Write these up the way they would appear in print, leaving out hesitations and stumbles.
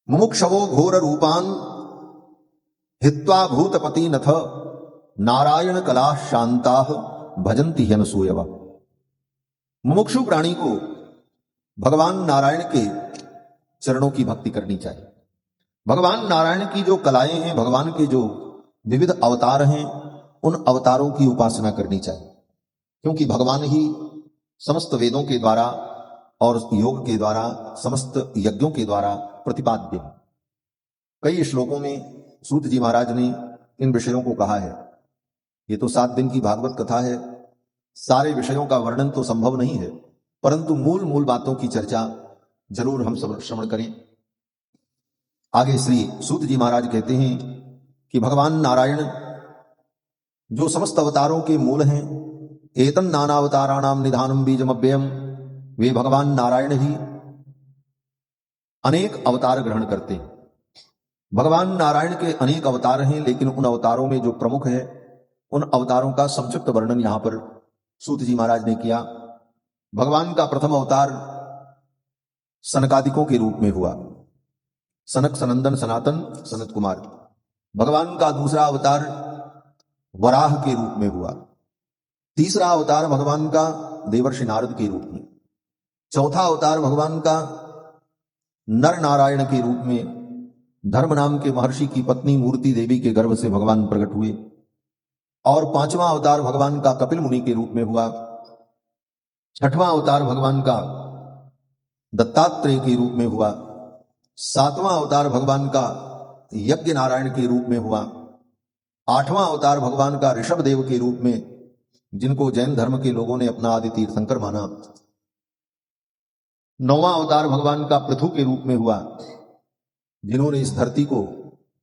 मुमुक्षवो घोर रूपान हित्वा भूतपति नथ नारायण कला शांता भजंती ह्यनसूयव। मुमुक्षु प्राणी को भगवान नारायण के चरणों की भक्ति करनी चाहिए। भगवान नारायण की जो कलाएं हैं, भगवान के जो विविध अवतार हैं, उन अवतारों की उपासना करनी चाहिए, क्योंकि भगवान ही समस्त वेदों के द्वारा और योग के द्वारा, समस्त यज्ञों के द्वारा प्रतिपाद्य है। कई श्लोकों में सूत जी महाराज ने इन विषयों को कहा है। ये तो 7 दिन की भागवत कथा है, सारे विषयों का वर्णन तो संभव नहीं है, परंतु मूल मूल बातों की चर्चा जरूर हम सब श्रवण करें। आगे श्री सूत जी महाराज कहते हैं कि भगवान नारायण जो समस्त अवतारों के मूल हैं, एतन नानावताराणाम निधानम बीजमव्ययम, वे भगवान नारायण ही अनेक अवतार ग्रहण करते हैं। भगवान नारायण के अनेक अवतार हैं, लेकिन उन अवतारों में जो प्रमुख है, उन अवतारों का संक्षिप्त वर्णन यहां पर सूत जी महाराज ने किया। भगवान का प्रथम अवतार सनकादिकों के रूप में हुआ, सनक सनंदन सनातन सनत कुमार। भगवान का दूसरा अवतार वराह के रूप में हुआ। तीसरा अवतार भगवान का देवर्षि नारद के रूप में। चौथा अवतार भगवान का नर नारायण के रूप में धर्म नाम के महर्षि की पत्नी मूर्ति देवी के गर्भ से भगवान प्रकट हुए। और 5वां अवतार भगवान का कपिल मुनि के रूप में हुआ। 6वां अवतार भगवान का दत्तात्रेय के रूप में हुआ। 7वां अवतार भगवान का यज्ञ नारायण के रूप में हुआ। 8वां अवतार भगवान का ऋषभ देव के रूप में, जिनको जैन धर्म के लोगों ने अपना आदि तीर्थंकर माना। 9वां अवतार भगवान का पृथु के रूप में हुआ, जिन्होंने इस धरती को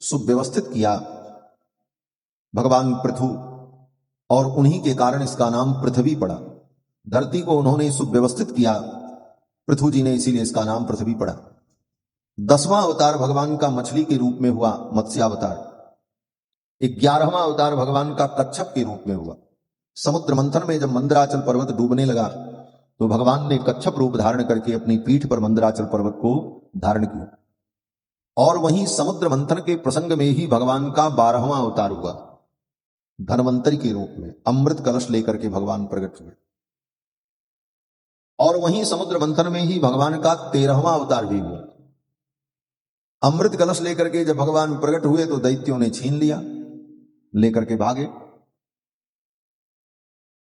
सुव्यवस्थित किया, भगवान पृथु, और उन्हीं के कारण इसका नाम पृथ्वी पड़ा। धरती को उन्होंने सुव्यवस्थित किया, पृथु जी ने, इसीलिए इसका नाम पृथ्वी पड़ा। 10वां अवतार भगवान का मछली के रूप में हुआ, मत्स्यावतार। 11वां अवतार भगवान का कच्छप के रूप में हुआ। समुद्र मंथन में जब मंदराचल पर्वत डूबने लगा, तो भगवान ने कच्छप रूप धारण करके अपनी पीठ पर मंदराचल पर्वत को धारण किया। और वहीं समुद्र मंथन के प्रसंग में ही भगवान का 12वां अवतार हुआ, धनवंतरी के रूप में अमृत कलश लेकर के भगवान प्रकट हुए। और वहीं समुद्र मंथन में ही भगवान का 13वां अवतार भी हुआ। अमृत कलश लेकर के जब भगवान प्रकट हुए, तो दैत्यों ने छीन लिया, लेकर के भागे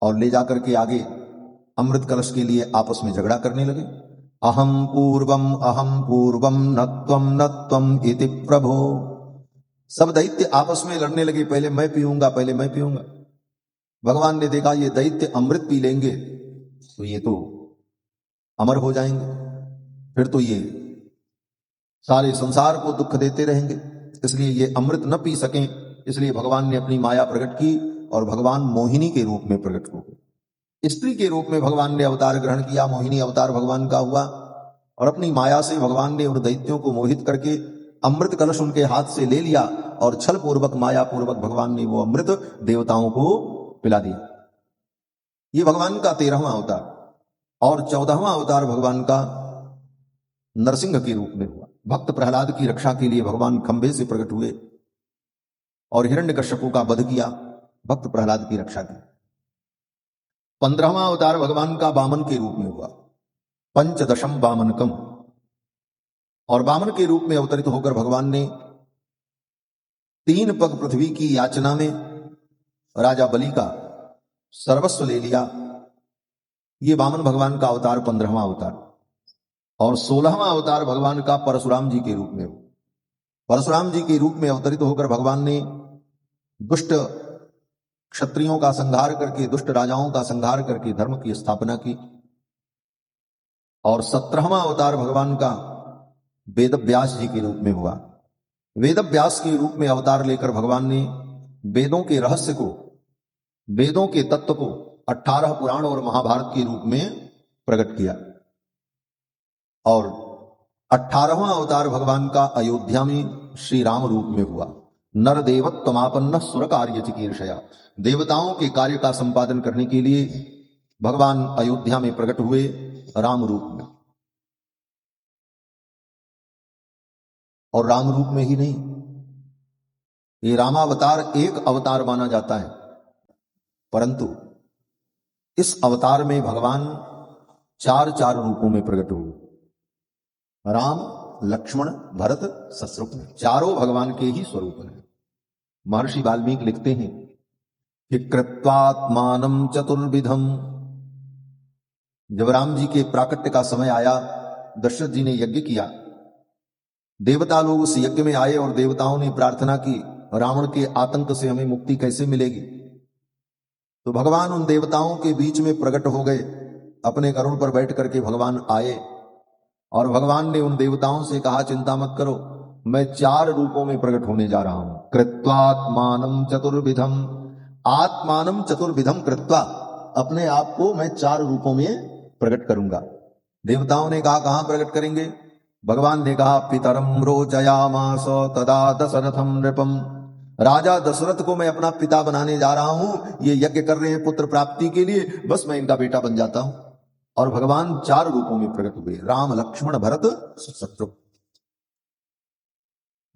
और ले जाकर के आगे अमृत कलश के लिए आपस में झगड़ा करने लगे। अहम पूर्वम न त्वम इति प्रभो। सब दैत्य आपस में लड़ने लगे, पहले मैं पीऊंगा, पहले मैं पीऊंगा। भगवान ने देखा ये दैत्य अमृत पी लेंगे तो ये तो अमर हो जाएंगे, फिर तो ये सारे संसार को दुख देते रहेंगे, इसलिए ये अमृत न पी सकें। इसलिए भगवान ने अपनी माया प्रकट की और भगवान मोहिनी के रूप में प्रकट हो गए। स्त्री के रूप में भगवान ने अवतार ग्रहण किया, मोहिनी अवतार भगवान का हुआ। और अपनी माया से भगवान ने उन दैत्यों को मोहित करके अमृत कलश उनके हाथ से ले लिया, और छल पूर्वक, माया पूर्वक भगवान ने वो अमृत देवताओं को पिला दिया। ये भगवान का 13वां अवतार। और 14वां अवतार भगवान का नरसिंह के रूप में हुआ। भक्त प्रहलाद की रक्षा के लिए भगवान खंभे से प्रकट हुए और हिरण्यकश्यपु का वध किया, भक्त प्रहलाद की रक्षा की। 15वां अवतार भगवान का वामन के रूप में हुआ, पंचदशम वामनकम। और वामन के रूप में अवतरित होकर भगवान ने 3 पग पृथ्वी की याचना में राजा बलि का सर्वस्व ले लिया। ये वामन भगवान का अवतार 15वां अवतार। और 16वां अवतार भगवान का परशुराम जी के रूप में हुआ। परशुराम जी के रूप में अवतरित होकर भगवान ने दुष्ट क्षत्रियों का संहार करके, दुष्ट राजाओं का संहार करके धर्म की स्थापना की। और 17वां अवतार भगवान का वेद व्यास जी के रूप में हुआ। वेद व्यास के रूप में अवतार लेकर भगवान ने वेदों के रहस्य को, वेदों के तत्व को 18 पुराण और महाभारत के रूप में प्रकट किया। और 18वां अवतार भगवान का अयोध्या में श्री राम रूप में हुआ। नर देवत्वमापन्न सुर कार्य चिकीर्षया। देवताओं के कार्य का संपादन करने के लिए भगवान अयोध्या में प्रकट हुए राम रूप में। और राम रूप में ही नहीं, ये रामावतार एक अवतार माना जाता है, परंतु इस अवतार में भगवान चार चार रूपों में प्रकट हुए। राम, लक्ष्मण, भरत, शत्रुघ्न, चारों भगवान के ही स्वरूप हैं। महर्षि वाल्मीकि लिखते हैं कि कृत्वात्मानं चतुर्विधम, जब राम जी के प्राकट्य का समय आया, दशरथ जी ने यज्ञ किया, देवता लोग उस यज्ञ में आए और देवताओं ने प्रार्थना की रावण के आतंक से हमें मुक्ति कैसे मिलेगी। तो भगवान उन देवताओं के बीच में प्रकट हो गए, अपने गरुड़ पर बैठ करके भगवान आए और भगवान ने उन देवताओं से कहा, चिंता मत करो, मैं चार रूपों में प्रकट होने जा रहा हूं। कृत्वात्मानं चतुर्विधम, आत्मानं चतुर्विधम कृत्वा, अपने आप को मैं चार रूपों में प्रकट करूंगा। देवताओं ने कहा, कहां प्रकट करेंगे? भगवान ने कहा, पितरम रोचयामास तदा दशरथम नृपम, राजा दशरथ को मैं अपना पिता बनाने जा रहा हूं, ये यज्ञ कर रहे हैं पुत्र प्राप्ति के लिए, बस मैं इनका बेटा बन जाता हूं। और भगवान चार रूपों में प्रकट हुए, राम, लक्ष्मण, भरत, शत्रुघ्न।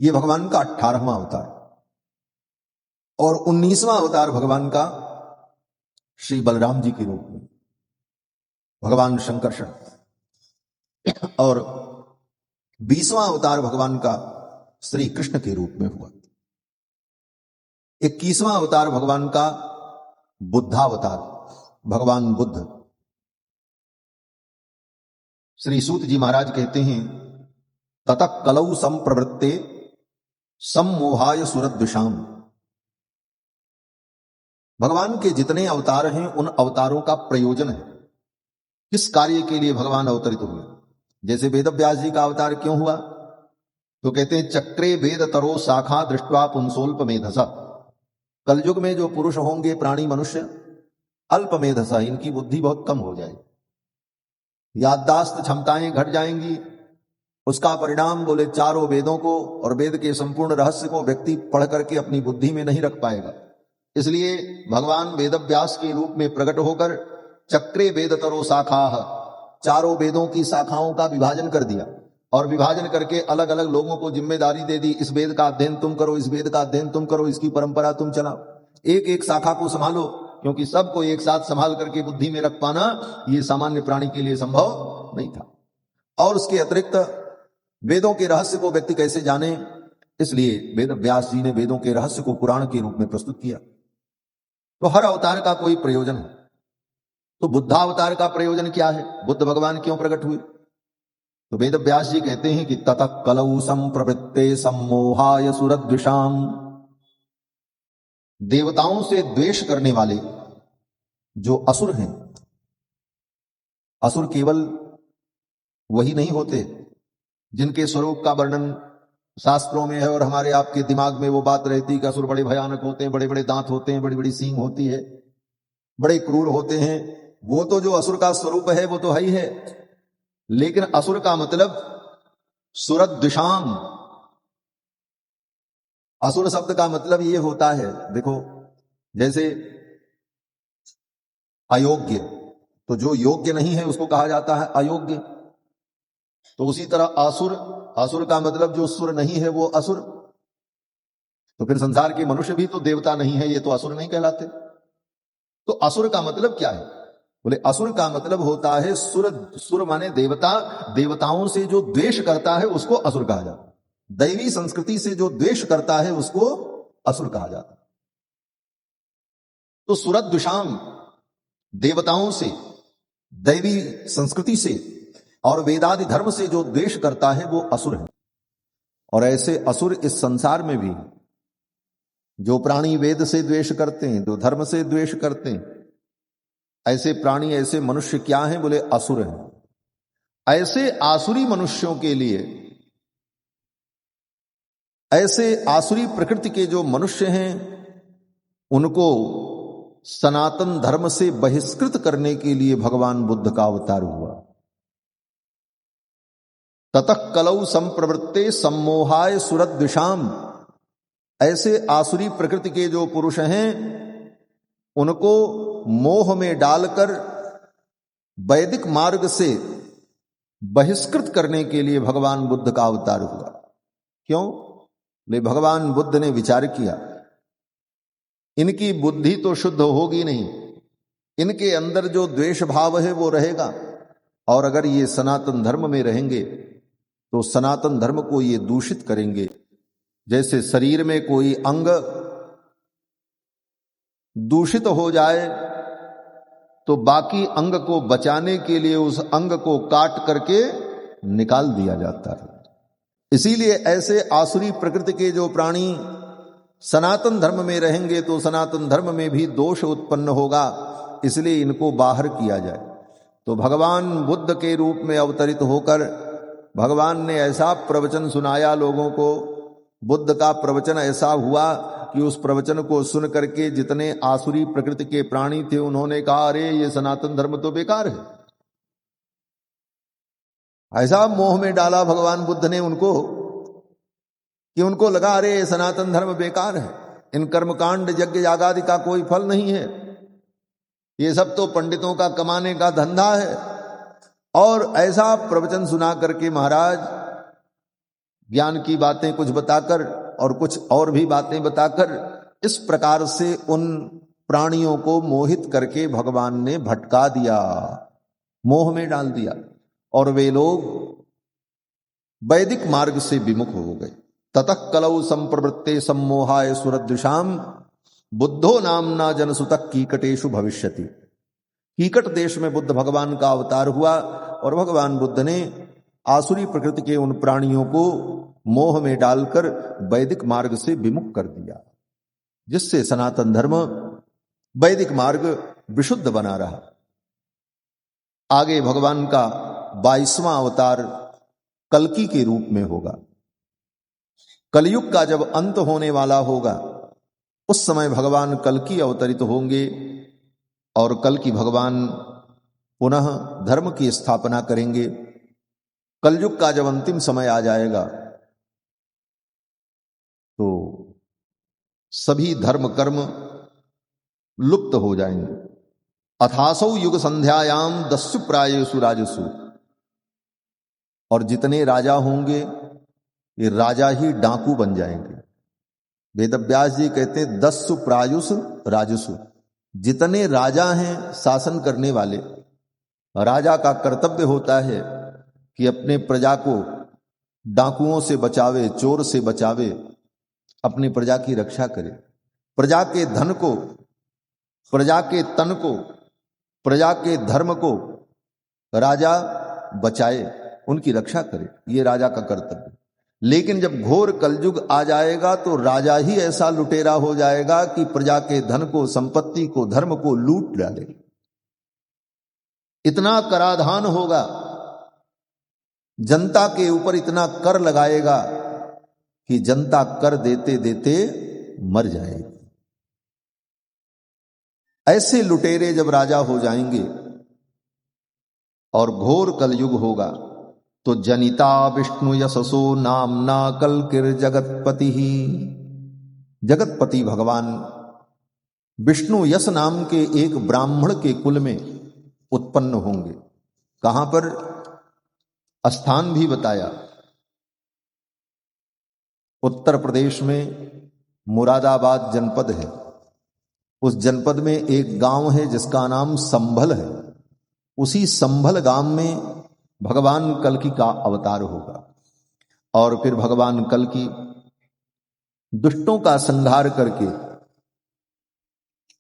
ये भगवान का 18वां अवतार। और 19वां अवतार भगवान का श्री बलराम जी के रूप में भगवान शंकरषण, और 20वां अवतार भगवान का श्री कृष्ण के रूप में हुआ। 21वां अवतार भगवान का बुद्धावतार, भगवान बुद्ध। श्री सूत जी महाराज कहते हैं, ततः कलौ संप्रवृत्ते सम्मोहाय सुरद्विषाम। भगवान के जितने अवतार हैं उन अवतारों का प्रयोजन है, किस कार्य के लिए भगवान अवतरित हुए। जैसे वेदव्यास जी का अवतार क्यों हुआ, तो कहते हैं, चक्रे वेद तरो शाखा दृष्ट्वा पुंसोल्प मेधसा। कलयुग में जो पुरुष होंगे प्राणी मनुष्य अल्प मेधसा, इनकी बुद्धि बहुत कम हो जाएगी, याददाश्त क्षमताएं घट जाएंगी। उसका परिणाम बोले चारों वेदों को और वेद के संपूर्ण रहस्य को व्यक्ति पढ़ करके अपनी बुद्धि में नहीं रख पाएगा। इसलिए भगवान वेदव्यास के रूप में प्रकट होकर चक्रे वेद तरो शाखा, चारों वेदों की शाखाओं का विभाजन कर दिया और विभाजन करके अलग अलग लोगों को जिम्मेदारी दे दी, इस वेद का अध्ययन तुम करो, इस वेद का अध्ययन तुम करो, इसकी परंपरा तुम चलाओ, एक एक शाखा को संभालो, क्योंकि सबको एक साथ संभाल करके बुद्धि में रख पाना ये सामान्य प्राणी के लिए संभव नहीं था। और उसके अतिरिक्त वेदों के रहस्य को व्यक्ति कैसे जाने, इसलिए वेद व्यास जी ने वेदों के रहस्य को पुराण के रूप में प्रस्तुत किया। तो हर अवतार का कोई प्रयोजन है। तो बुद्धावतार का प्रयोजन क्या है, बुद्ध भगवान क्यों प्रकट हुए? तो वेद व्यास जी कहते हैं कि ततः कलौ संप्रवृत्ते सम्मोहाय सुरद्विषाम। देवताओं से द्वेष करने वाले जो असुर हैं, असुर केवल वही नहीं होते जिनके स्वरूप का वर्णन शास्त्रों में है और हमारे आपके दिमाग में वो बात रहती है कि असुर बड़े भयानक होते हैं, बड़े बड़े दांत होते हैं, बड़ी बड़ी सींग होती है, बड़े क्रूर होते हैं। वो तो जो असुर का स्वरूप है वो तो है ही है, लेकिन असुर का मतलब सुरद्विषाम। असुर शब्द का मतलब ये होता है, देखो जैसे अयोग्य, तो जो योग्य नहीं है उसको कहा जाता है अयोग्य। तो उसी तरह असुर, असुर का मतलब जो सुर नहीं है वो असुर। तो फिर संसार के मनुष्य भी तो देवता नहीं है, ये तो असुर नहीं कहलाते। तो असुर का मतलब क्या है? बोले असुर का मतलब होता है सुर। सुर माने देवता, देवताओं से जो द्वेष करता है उसको असुर कहा जाता है। दैवी संस्कृति से जो द्वेष करता है उसको असुर कहा जाता है। तो सुरद्विषाम, देवताओं से, दैवी संस्कृति से और वेदादि धर्म से जो द्वेष करता है वो असुर है। और ऐसे असुर इस संसार में भी, जो प्राणी वेद से द्वेष करते हैं, जो धर्म से द्वेष करते हैं, ऐसे प्राणी, ऐसे मनुष्य क्या हैं? बोले असुर हैं। ऐसे आसुरी मनुष्यों के लिए, ऐसे आसुरी प्रकृति के जो मनुष्य हैं उनको सनातन धर्म से बहिष्कृत करने के लिए भगवान बुद्ध का अवतार हुआ। ततः कलौ संप्रवृत्ते सम्मोहाय सुरद्विषाम। ऐसे आसुरी प्रकृति के जो पुरुष हैं उनको मोह में डालकर वैदिक मार्ग से बहिष्कृत करने के लिए भगवान बुद्ध का अवतार हुआ। क्यों? ले भगवान बुद्ध ने विचार किया, इनकी बुद्धि तो शुद्ध होगी नहीं, इनके अंदर जो द्वेष भाव है वो रहेगा, और अगर ये सनातन धर्म में रहेंगे तो सनातन धर्म को ये दूषित करेंगे। जैसे शरीर में कोई अंग दूषित हो जाए तो बाकी अंग को बचाने के लिए उस अंग को काट करके निकाल दिया जाता है। इसीलिए ऐसे आसुरी प्रकृति के जो प्राणी सनातन धर्म में रहेंगे तो सनातन धर्म में भी दोष उत्पन्न होगा, इसलिए इनको बाहर किया जाए। तो भगवान बुद्ध के रूप में अवतरित होकर भगवान ने ऐसा प्रवचन सुनाया लोगों को। बुद्ध का प्रवचन ऐसा हुआ कि उस प्रवचन को सुन करके जितने आसुरी प्रकृति के प्राणी थे उन्होंने कहा, अरे ये सनातन धर्म तो बेकार है। ऐसा मोह में डाला भगवान बुद्ध ने उनको कि उनको लगा अरे ये सनातन धर्म बेकार है, इन कर्मकांड यज्ञ यागादि का कोई फल नहीं है, ये सब तो पंडितों का कमाने का धंधा है। और ऐसा प्रवचन सुना करके महाराज ज्ञान की बातें कुछ बताकर और कुछ और भी बातें बताकर इस प्रकार से उन प्राणियों को मोहित करके भगवान ने भटका दिया, मोह में डाल दिया, और वे लोग वैदिक मार्ग से विमुख हो गए। ततः कलौ संप्रवृत्ते सम्मोहाय सुरदृशाम बुद्धो नामना जनसुतः कीकटेषु भविष्यति। कीकट देश में बुद्ध भगवान का अवतार हुआ और भगवान बुद्ध ने आसुरी प्रकृति के उन प्राणियों को मोह में डालकर वैदिक मार्ग से विमुख कर दिया, जिससे सनातन धर्म वैदिक मार्ग विशुद्ध बना रहा। आगे भगवान का 22वां अवतार कल्कि के रूप में होगा। कलयुग का जब अंत होने वाला होगा उस समय भगवान कल्कि अवतरित होंगे और कल्कि भगवान पुनः धर्म की स्थापना करेंगे। कलयुग का जब अंतिम समय आ जाएगा तो सभी धर्म कर्म लुप्त हो जाएंगे। अथासौ युग संध्यायाम दस्यु प्रायेषु राजसु, और जितने राजा होंगे ये राजा ही डाकू बन जाएंगे। वेदव्यास जी कहते हैं दस्यु प्रायुष राजसु, जितने राजा हैं शासन करने वाले, राजा का कर्तव्य होता है कि अपने प्रजा को डाकुओं से बचावे, चोर से बचावे, अपनी प्रजा की रक्षा करे, प्रजा के धन को, प्रजा के तन को, प्रजा के धर्म को राजा बचाए, उनकी रक्षा करे, ये राजा का कर्तव्य। लेकिन जब घोर कलयुग आ जाएगा तो राजा ही ऐसा लुटेरा हो जाएगा कि प्रजा के धन को, संपत्ति को, धर्म को लूट डाले। इतना कराधान होगा, जनता के ऊपर इतना कर लगाएगा कि जनता कर देते देते मर जाएगी। ऐसे लुटेरे जब राजा हो जाएंगे और घोर कलयुग होगा तो जनिता विष्णु यशसो नामना कल्किर जगतपति ही, जगतपति भगवान विष्णु यश नाम के एक ब्राह्मण के कुल में उत्पन्न होंगे। कहां पर? स्थान भी बताया, उत्तर प्रदेश में मुरादाबाद जनपद है। उस जनपद में एक गांव है जिसका नाम संभल है। उसी संभल गांव में भगवान कल्कि का अवतार होगा और फिर भगवान कल्कि दुष्टों का संहार करके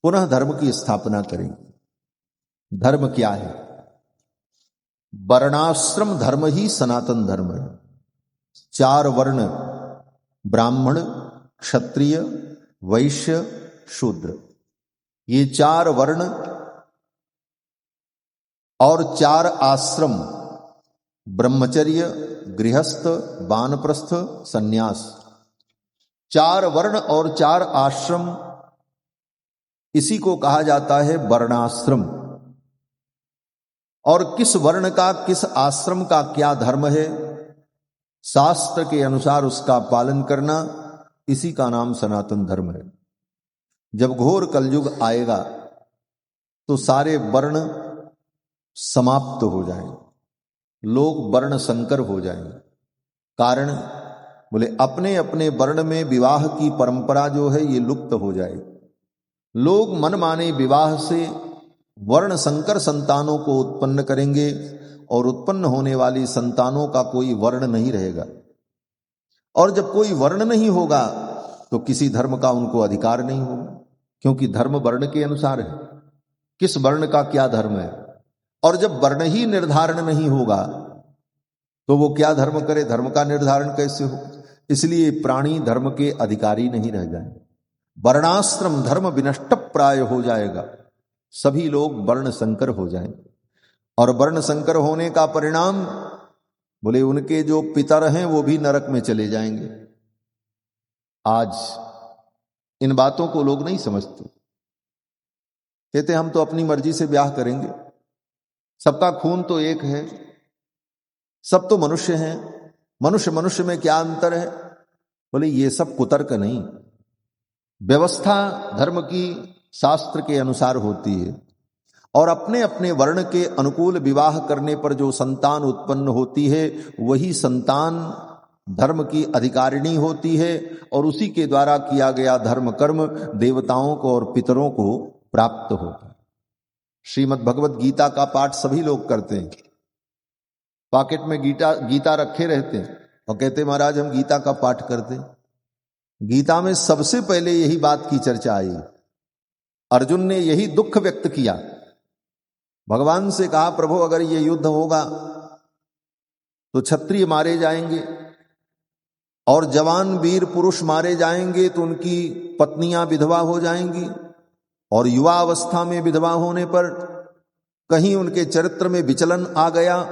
पुनः धर्म की स्थापना करेंगे। धर्म क्या है? वर्णाश्रम धर्म ही सनातन धर्म है। 4 वर्ण, ब्राह्मण, क्षत्रिय, वैश्य, शूद्र, ये 4 वर्ण और 4 आश्रम, ब्रह्मचर्य, गृहस्थ, वानप्रस्थ, सन्यास, 4 वर्ण और 4 आश्रम, इसी को कहा जाता है वर्णाश्रम। और किस वर्ण का, किस आश्रम का क्या धर्म है, शास्त्र के अनुसार उसका पालन करना, इसी का नाम सनातन धर्म है। जब घोर कलयुग आएगा तो सारे वर्ण समाप्त हो जाएंगे, लोग वर्ण संकर हो जाएंगे। कारण बोले अपने अपने वर्ण में विवाह की परंपरा जो है ये लुप्त हो जाए। लोग मनमाने विवाह से वर्ण संकर संतानों को उत्पन्न करेंगे और उत्पन्न होने वाली संतानों का कोई वर्ण नहीं रहेगा। और जब कोई वर्ण नहीं होगा तो किसी धर्म का उनको अधिकार नहीं होगा, क्योंकि धर्म वर्ण के अनुसार है। किस वर्ण का क्या धर्म है। और जब वर्ण ही निर्धारण नहीं होगा तो वो क्या धर्म करे, धर्म का निर्धारण कैसे हो। इसलिए प्राणी धर्म के अधिकारी नहीं रह जाए। वर्णाश्रम धर्म विनष्ट प्राय हो जाएगा। सभी लोग वर्ण संकर हो जाएंगे। और वर्ण संकर होने का परिणाम बोले उनके जो पितर हैं वो भी नरक में चले जाएंगे। आज इन बातों को लोग नहीं समझते। कहते हम तो अपनी मर्जी से ब्याह करेंगे, सबका खून तो एक है, सब तो मनुष्य हैं, मनुष्य मनुष्य में क्या अंतर है। बोले ये सब कुतर्क नहीं। व्यवस्था धर्म की शास्त्र के अनुसार होती है। और अपने अपने वर्ण के अनुकूल विवाह करने पर जो संतान उत्पन्न होती है वही संतान धर्म की अधिकारिणी होती है। और उसी के द्वारा किया गया धर्म कर्म देवताओं को और पितरों को प्राप्त होता है। श्रीमद् भगवत गीता का पाठ सभी लोग करते हैं। पॉकेट में गीता रखे रहते हैं और कहते महाराज हम गीता का पाठ करते हैं। गीता में सबसे पहले यही बात की चर्चा आई। अर्जुन ने यही दुख व्यक्त किया, भगवान से कहा प्रभु अगर ये युद्ध होगा तो क्षत्रिय मारे जाएंगे और जवान वीर पुरुष मारे जाएंगे तो उनकी पत्नियां विधवा हो जाएंगी। और युवा अवस्था में विधवा होने पर कहीं उनके चरित्र में विचलन आ गया,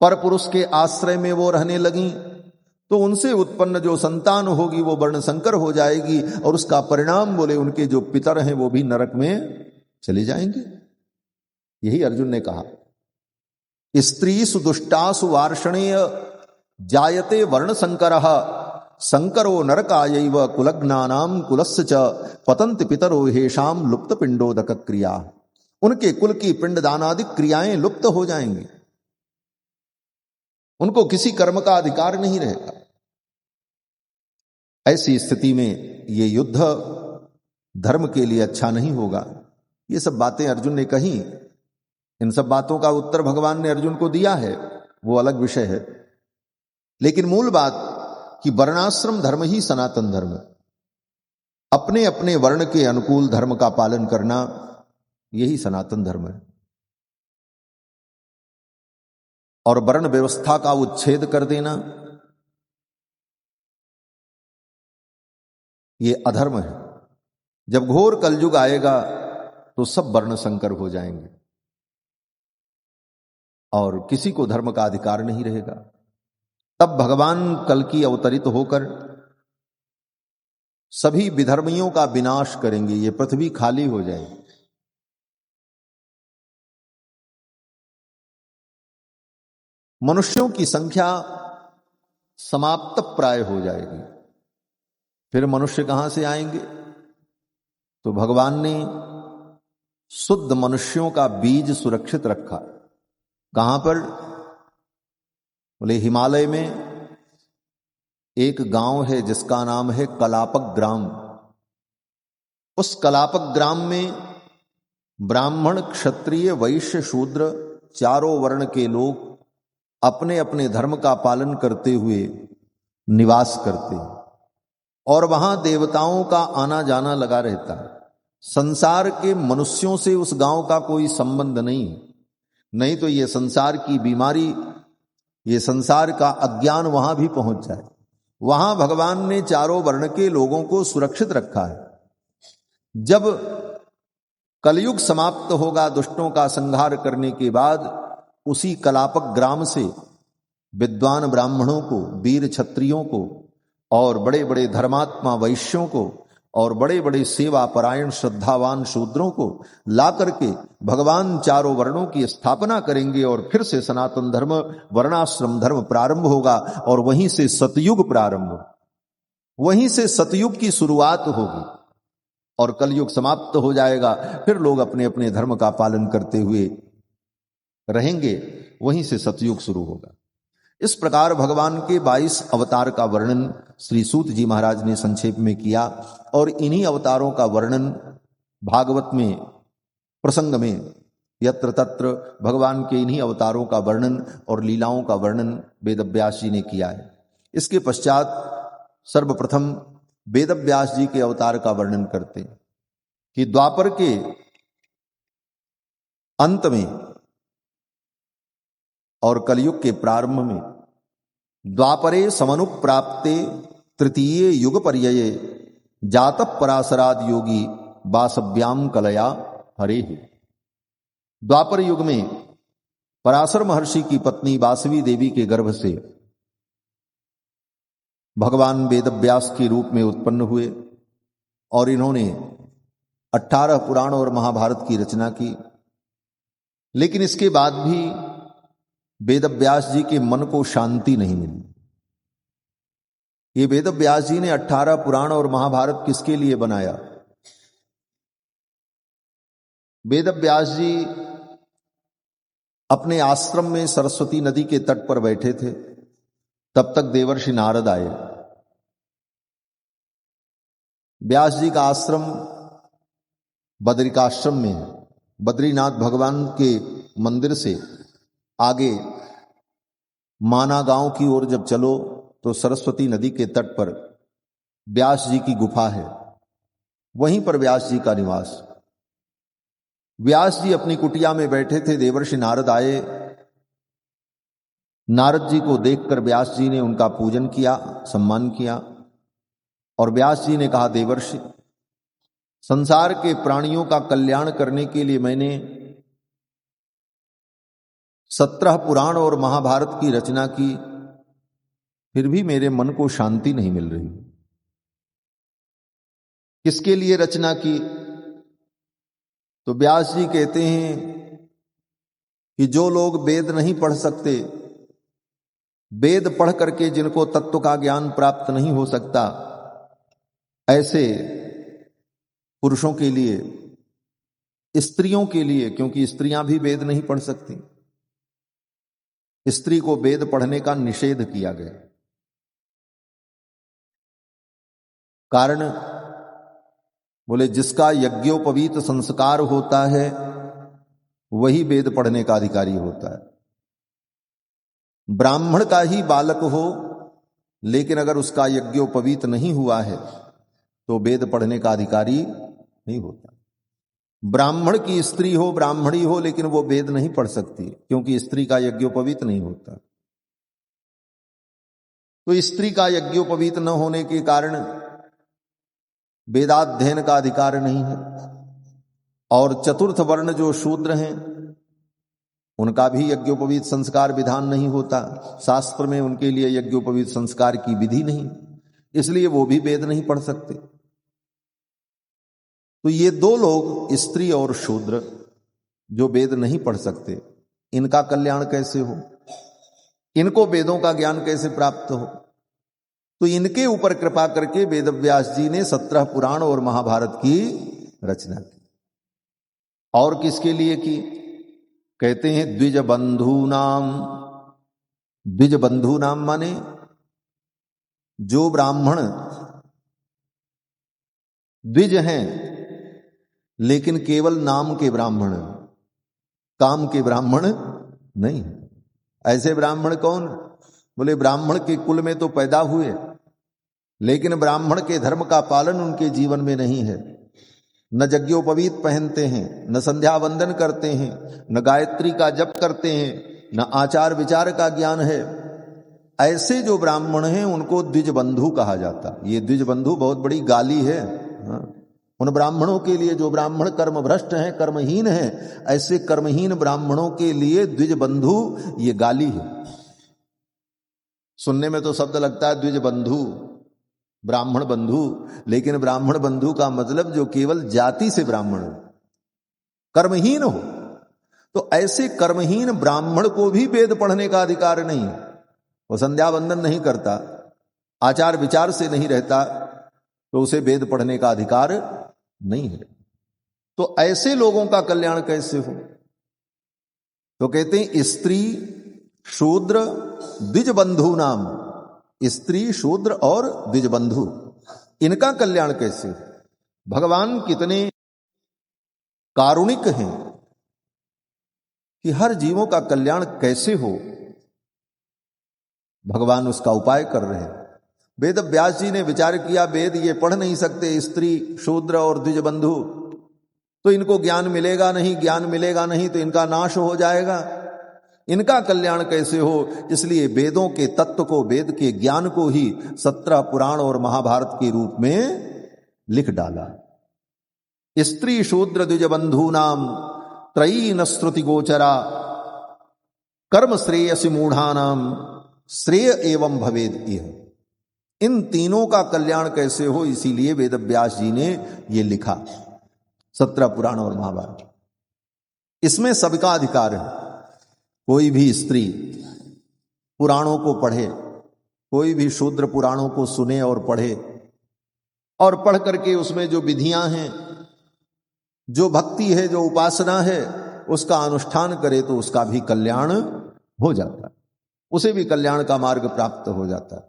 पर पुरुष के आश्रय में वो रहने लगी, तो उनसे उत्पन्न जो संतान होगी वो वर्ण संकर हो जाएगी। और उसका परिणाम बोले उनके जो पितर हैं वो भी नरक में चले जाएंगे। यही अर्जुन ने कहा स्त्रीसु दुष्टासु वार्षणेय जायते वर्ण संकरः संकरो नरकायैव कुलग्नानाम कुलस्य च पतन्ति पितरो हेषाम लुप्त पिंडोदक क्रिया। उनके कुल की पिंडदानादि क्रियाएं लुप्त हो जाएंगी, उनको किसी कर्म का अधिकार नहीं रहेगा। ऐसी स्थिति में ये युद्ध धर्म के लिए अच्छा नहीं होगा। ये सब बातें अर्जुन ने कही। इन सब बातों का उत्तर भगवान ने अर्जुन को दिया है, वो अलग विषय है। लेकिन मूल बात कि वर्णाश्रम धर्म ही सनातन धर्म है। अपने अपने वर्ण के अनुकूल धर्म का पालन करना यही सनातन धर्म है। और वर्ण व्यवस्था का उच्छेद कर देना ये अधर्म है। जब घोर कलयुग आएगा तो सब वर्ण संकर हो जाएंगे और किसी को धर्म का अधिकार नहीं रहेगा। तब भगवान कल की अवतरित होकर सभी विधर्मियों का विनाश करेंगे, ये पृथ्वी खाली हो जाएगी। मनुष्यों की संख्या समाप्त प्राय हो जाएगी। फिर मनुष्य कहां से आएंगे? तो भगवान ने शुद्ध मनुष्यों का बीज सुरक्षित रखा। कहां पर? बोले हिमालय में एक गांव है जिसका नाम है कलापक ग्राम। उस कलापक ग्राम में ब्राह्मण क्षत्रिय वैश्य शूद्र चारों वर्ण के लोग अपने अपने धर्म का पालन करते हुए निवास करते हैं। और वहां देवताओं का आना जाना लगा रहता है। संसार के मनुष्यों से उस गांव का कोई संबंध नहीं तो ये संसार की बीमारी, ये संसार का अज्ञान वहां भी पहुंच जाए। वहां भगवान ने चारों वर्ण के लोगों को सुरक्षित रखा है। जब कलयुग समाप्त होगा, दुष्टों का संहार करने के बाद उसी कलापक ग्राम से विद्वान ब्राह्मणों को, वीर क्षत्रियों को और बड़े बड़े धर्मात्मा वैश्यों को और बड़े बड़े सेवा परायण श्रद्धावान शूद्रों को ला करके भगवान चारों वर्णों की स्थापना करेंगे और फिर से सनातन धर्म, वर्णाश्रम धर्म प्रारंभ होगा। और वहीं से सतयुग प्रारंभ, वहीं से सतयुग की शुरुआत होगी और कलयुग समाप्त हो जाएगा। फिर लोग अपने अपने धर्म का पालन करते हुए रहेंगे, वहीं से सतयुग शुरू होगा। इस प्रकार भगवान के 22 अवतार का वर्णन श्री सूत जी महाराज ने संक्षेप में किया और इन्हीं अवतारों का वर्णन भागवत में प्रसंग में यत्र तत्र भगवान के इन्हीं अवतारों का वर्णन और लीलाओं का वर्णन वेदव्यास जी ने किया है। इसके पश्चात सर्वप्रथम वेदव्यास जी के अवतार का वर्णन करते हैं कि द्वापर के अंत में और कलयुग के प्रारंभ में द्वापरे समनुप्राप्ते तृतीय युग पर्यये जातः पराशराद योगी वासव्याम कलया हरे। द्वापर युग में पराशर महर्षि की पत्नी वासवी देवी के गर्भ से भगवान वेदव्यास के रूप में उत्पन्न हुए और इन्होंने 18 पुराण और महाभारत की रचना की। लेकिन इसके बाद भी वेदव्यास जी के मन को शांति नहीं मिली। ये वेदव्यास जी ने 18 पुराण और महाभारत किसके लिए बनाया? वेदव्यास जी अपने आश्रम में सरस्वती नदी के तट पर बैठे थे, तब तक देवर्षि नारद आए। व्यास जी का आश्रम बद्रिकाश्रम में है। बद्रीनाथ भगवान के मंदिर से आगे माना गांव की ओर जब चलो तो सरस्वती नदी के तट पर व्यास जी की गुफा है, वहीं पर व्यास जी का निवास। व्यास जी अपनी कुटिया में बैठे थे, देवर्षि नारद आए। नारद जी को देखकर व्यास जी ने उनका पूजन किया, सम्मान किया और व्यास जी ने कहा, देवर्षि, संसार के प्राणियों का कल्याण करने के लिए मैंने 17 पुराण और महाभारत की रचना की, फिर भी मेरे मन को शांति नहीं मिल रही। किसके लिए रचना की? तो व्यास जी कहते हैं कि जो लोग वेद नहीं पढ़ सकते, वेद पढ़ करके जिनको तत्व का ज्ञान प्राप्त नहीं हो सकता, ऐसे पुरुषों के लिए, स्त्रियों के लिए, क्योंकि स्त्रियां भी वेद नहीं पढ़ सकती, स्त्री को वेद पढ़ने का निषेध किया गया। कारण बोले, जिसका यज्ञोपवीत संस्कार होता है वही वेद पढ़ने का अधिकारी होता है। ब्राह्मण का ही बालक हो, लेकिन अगर उसका यज्ञोपवीत नहीं हुआ है तो वेद पढ़ने का अधिकारी नहीं होता। ब्राह्मण की स्त्री हो, ब्राह्मणी हो, लेकिन वो वेद नहीं पढ़ सकती क्योंकि स्त्री का यज्ञोपवीत नहीं होता। तो स्त्री का यज्ञोपवीत न होने के कारण वेदाध्ययन का अधिकार नहीं है। और चतुर्थ वर्ण जो शूद्र हैं, उनका भी यज्ञोपवीत संस्कार विधान नहीं होता। शास्त्र में उनके लिए यज्ञोपवीत संस्कार की विधि नहीं, इसलिए वो भी वेद नहीं पढ़ सकते। तो ये दो लोग, स्त्री और शूद्र, जो वेद नहीं पढ़ सकते, इनका कल्याण कैसे हो? इनको वेदों का ज्ञान कैसे प्राप्त हो? तो इनके ऊपर कृपा करके वेदव्यास जी ने 17 पुराण और महाभारत की रचना की। और किसके लिए की? कहते हैं द्विज बंधु नाम। द्विज बंधु नाम माने जो ब्राह्मण द्विज हैं लेकिन केवल नाम के ब्राह्मण, काम के ब्राह्मण नहीं। ऐसे ब्राह्मण कौन? बोले, ब्राह्मण के कुल में तो पैदा हुए, लेकिन ब्राह्मण के धर्म का पालन उनके जीवन में नहीं है। न यज्ञोपवीत पहनते हैं, न संध्या वंदन करते हैं, न गायत्री का जप करते हैं, न आचार विचार का ज्ञान है। ऐसे जो ब्राह्मण हैं उनको द्विज बंधु कहा जाता। ये द्विज बंधु बहुत बड़ी गाली है। उन ब्राह्मणों के लिए जो ब्राह्मण कर्म भ्रष्ट हैं, कर्महीन हैं, ऐसे कर्महीन ब्राह्मणों के लिए द्विज बंधु ये गाली है। सुनने में तो शब्द लगता है द्विज बंधु, ब्राह्मण बंधु, लेकिन ब्राह्मण बंधु का मतलब जो केवल जाति से ब्राह्मण हो, कर्महीन हो। तो ऐसे कर्महीन ब्राह्मण को भी वेद पढ़ने का अधिकार नहीं है। वो संध्या वंदन नहीं करता, आचार विचार से नहीं रहता, तो उसे वेद पढ़ने का अधिकार नहीं है। तो ऐसे लोगों का कल्याण कैसे हो? तो कहते हैं स्त्री, शूद्र द्विजबंधु नाम, स्त्री शूद्र और द्विजबंधु, इनका कल्याण कैसे? भगवान कितने कारुणिक हैं कि हर जीवों का कल्याण कैसे हो, भगवान उसका उपाय कर रहे हैं। वेद व्यास जी ने विचार किया, वेद ये पढ़ नहीं सकते, स्त्री शूद्र और द्विजबंधु, तो इनको ज्ञान मिलेगा नहीं, ज्ञान मिलेगा नहीं तो इनका नाश हो जाएगा, इनका कल्याण कैसे हो? इसलिए वेदों के तत्व को, वेद के ज्ञान को ही 17 पुराण और महाभारत के रूप में लिख डाला। स्त्री शूद्र द्विजबंधु नाम त्रयीन श्रुति गोचरा कर्म श्रेयसी मूढ़ानाम श्रेय एवं भवेद इह। इन तीनों का कल्याण कैसे हो, इसीलिए वेद व्यास जी ने ये लिखा 17 पुराण और महाभारत। इसमें सबका अधिकार है। कोई भी स्त्री पुराणों को पढ़े, कोई भी शूद्र पुराणों को सुने और पढ़े, और पढ़ करके उसमें जो विधियां हैं, जो भक्ति है, जो उपासना है, उसका अनुष्ठान करे तो उसका भी कल्याण हो जाता है, उसे भी कल्याण का मार्ग प्राप्त हो जाता है।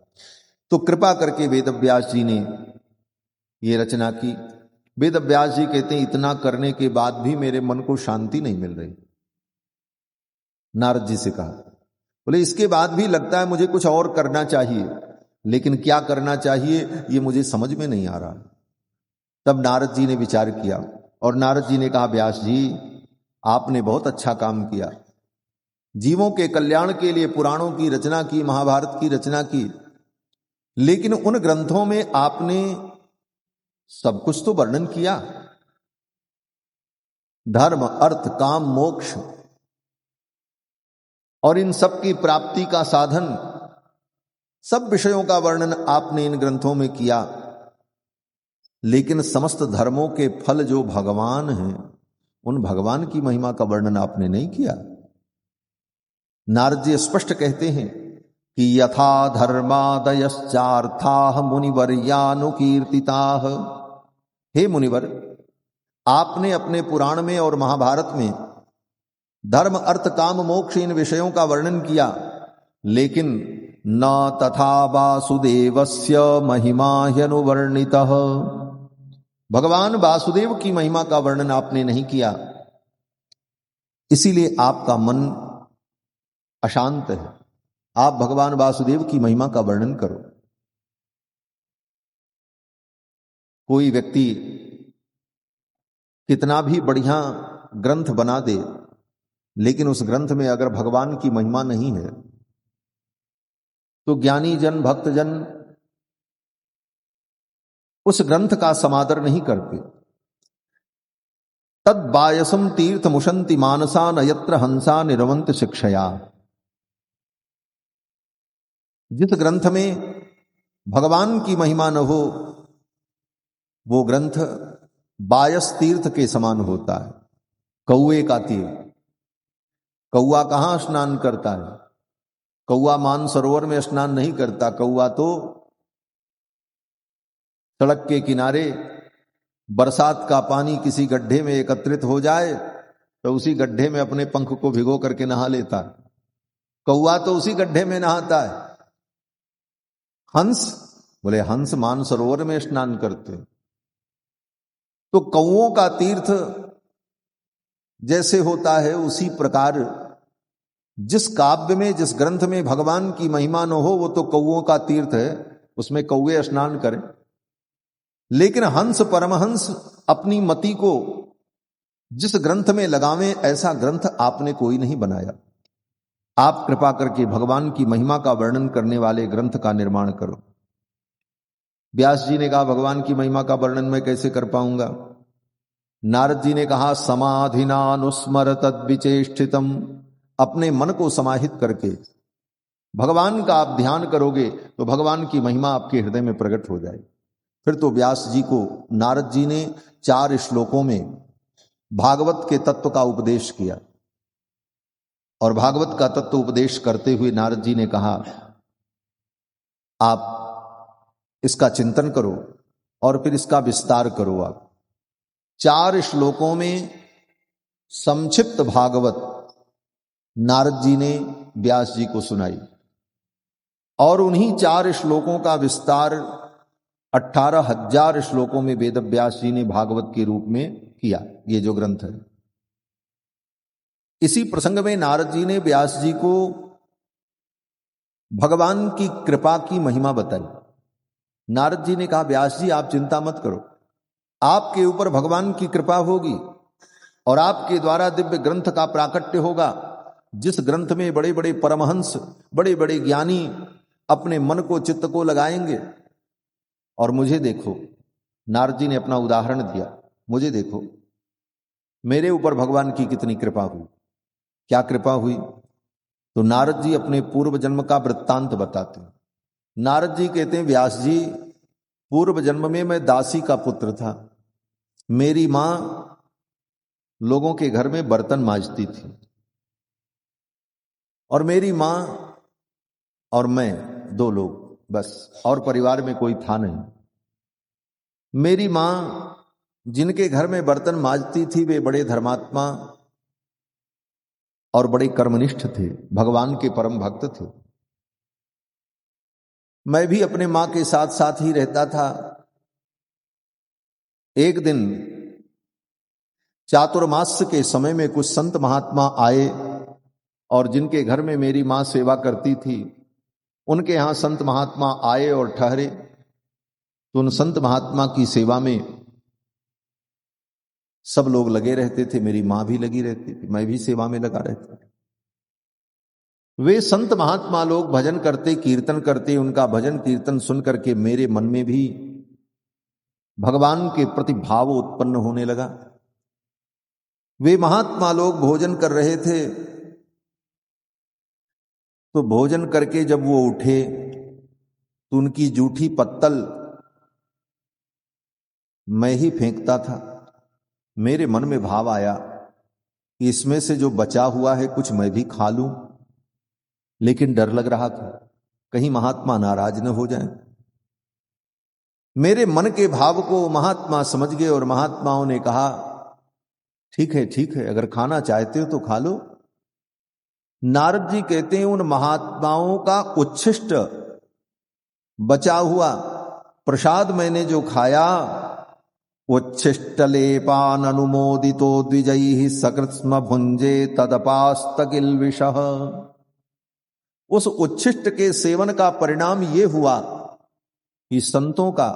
तो कृपा करके वेद व्यास जी ने ये रचना की। वेद व्यास जी कहते हैं, इतना करने के बाद भी मेरे मन को शांति नहीं मिल रही। नारद जी से कहा, बोले इसके बाद भी लगता है मुझे कुछ और करना चाहिए, लेकिन क्या करना चाहिए ये मुझे समझ में नहीं आ रहा। तब नारद जी ने विचार किया और नारद जी ने कहा, व्यास जी आपने बहुत अच्छा काम किया, जीवों के कल्याण के लिए पुराणों की रचना की, महाभारत की रचना की, लेकिन उन ग्रंथों में आपने सब कुछ तो वर्णन किया, धर्म अर्थ काम मोक्ष और इन सब की प्राप्ति का साधन, सब विषयों का वर्णन आपने इन ग्रंथों में किया, लेकिन समस्त धर्मों के फल जो भगवान हैं, उन भगवान की महिमा का वर्णन आपने नहीं किया। नारद जी स्पष्ट कहते हैं कि यथा धर्मादयश्चार्थाः मुनिवर्यानुकीर्तिताः। हे मुनिवर, आपने अपने पुराण में और महाभारत में धर्म अर्थ काम मोक्ष इन विषयों का वर्णन किया, लेकिन न तथा वासुदेवस्य महिमा ह्यनुवर्णितः। भगवान वासुदेव की महिमा का वर्णन आपने नहीं किया, इसीलिए आपका मन अशांत है। आप भगवान वासुदेव की महिमा का वर्णन करो। कोई व्यक्ति कितना भी बढ़िया ग्रंथ बना दे, लेकिन उस ग्रंथ में अगर भगवान की महिमा नहीं है तो ज्ञानी जन, भक्तजन उस ग्रंथ का समादर नहीं करते। तद बायसम तीर्थ मुशंति मानसा न यत्र हंसा निरवंत शिक्षया। जिस ग्रंथ में भगवान की महिमा न हो, वो ग्रंथ बायस तीर्थ के समान होता है, कौए का तीर्थ। कौआ कहां स्नान करता है? कौआ मानसरोवर में स्नान नहीं करता। कौआ तो सड़क के किनारे बरसात का पानी किसी गड्ढे में एकत्रित हो जाए तो उसी गड्ढे में अपने पंख को भिगो करके नहा लेता है। कौआ तो उसी गड्ढे में नहाता है। हंस, बोले हंस मानसरोवर में स्नान करते। तो कौओं का तीर्थ जैसे होता है, उसी प्रकार जिस काव्य में, जिस ग्रंथ में भगवान की महिमा न हो, वो तो कौओं का तीर्थ है, उसमें कौए स्नान करें। लेकिन हंस परमहंस अपनी मति को जिस ग्रंथ में लगावें, ऐसा ग्रंथ आपने कोई नहीं बनाया। आप कृपा करके भगवान की महिमा का वर्णन करने वाले ग्रंथ का निर्माण करो। व्यास जी ने कहा, भगवान की महिमा का वर्णन मैं कैसे कर पाऊंगा? नारद जी ने कहा, समाधिनानुस्मर तद्विचेष्टितम। अपने मन को समाहित करके भगवान का आप ध्यान करोगे तो भगवान की महिमा आपके हृदय में प्रकट हो जाएगी। फिर तो व्यास जी को नारद जी ने 4 श्लोकों में भागवत के तत्व का उपदेश किया। और भागवत का तत्व उपदेश करते हुए नारद जी ने कहा, आप इसका चिंतन करो और फिर इसका विस्तार करो। आप 4 श्लोकों में संक्षिप्त भागवत नारद जी ने व्यास जी को सुनाई और उन्हीं 4 श्लोकों का विस्तार 18,000 श्लोकों में वेद व्यास जी ने भागवत के रूप में किया। ये जो ग्रंथ है, इसी प्रसंग में नारद जी ने व्यास जी को भगवान की कृपा की महिमा बताई। नारद जी ने कहा, व्यास जी आप चिंता मत करो, आपके ऊपर भगवान की कृपा होगी और आपके द्वारा दिव्य ग्रंथ का प्राकट्य होगा, जिस ग्रंथ में बड़े बड़े परमहंस, बड़े बड़े ज्ञानी अपने मन को, चित्त को लगाएंगे। और मुझे देखो, नारद जी ने अपना उदाहरण दिया, मुझे देखो मेरे ऊपर भगवान की कितनी कृपा हुई। क्या कृपा हुई? तो नारद जी अपने पूर्व जन्म का वृत्तांत बताते हैं। नारद जी कहते हैं, व्यास जी पूर्व जन्म में मैं दासी का पुत्र था। मेरी मां लोगों के घर में बर्तन मांजती थी और मेरी मां और मैं 2 लोग बस, और परिवार में कोई था नहीं। मेरी मां जिनके घर में बर्तन मांजती थी वे बड़े धर्मात्मा और बड़े कर्मनिष्ठ थे, भगवान के परम भक्त थे। मैं भी अपने मां के साथ साथ ही रहता था। एक दिन चातुर्मास्य के समय में कुछ संत महात्मा आए और जिनके घर में मेरी मां सेवा करती थी, उनके यहां संत महात्मा आए और ठहरे। तो उन संत महात्मा की सेवा में सब लोग लगे रहते थे, मेरी मां भी लगी रहती थी, मैं भी सेवा में लगा रहता था। वे संत महात्मा लोग भजन करते, कीर्तन करते, उनका भजन कीर्तन सुन करके मेरे मन में भी भगवान के प्रति भाव उत्पन्न होने लगा। वे महात्मा लोग भोजन कर रहे थे, तो भोजन करके जब वो उठे तो उनकी जूठी पत्तल मैं ही फेंकता था। मेरे मन में भाव आया कि इसमें से जो बचा हुआ है कुछ मैं भी खा लूं, लेकिन डर लग रहा था कहीं महात्मा नाराज न हो जाएं। मेरे मन के भाव को महात्मा समझ गए और महात्माओं ने कहा, ठीक है, अगर खाना चाहते हो तो खा लो। नारद जी कहते हैं, उन महात्माओं का उच्छिष्ट बचा हुआ प्रसाद मैंने जो खाया, उच्छिष्टलेपान अनुमोदितो द्विजैः सकृत्स्म भुंजे तदपास्त किल्बिषः। उस उच्छिष्ट के सेवन का परिणाम यह हुआ कि संतों का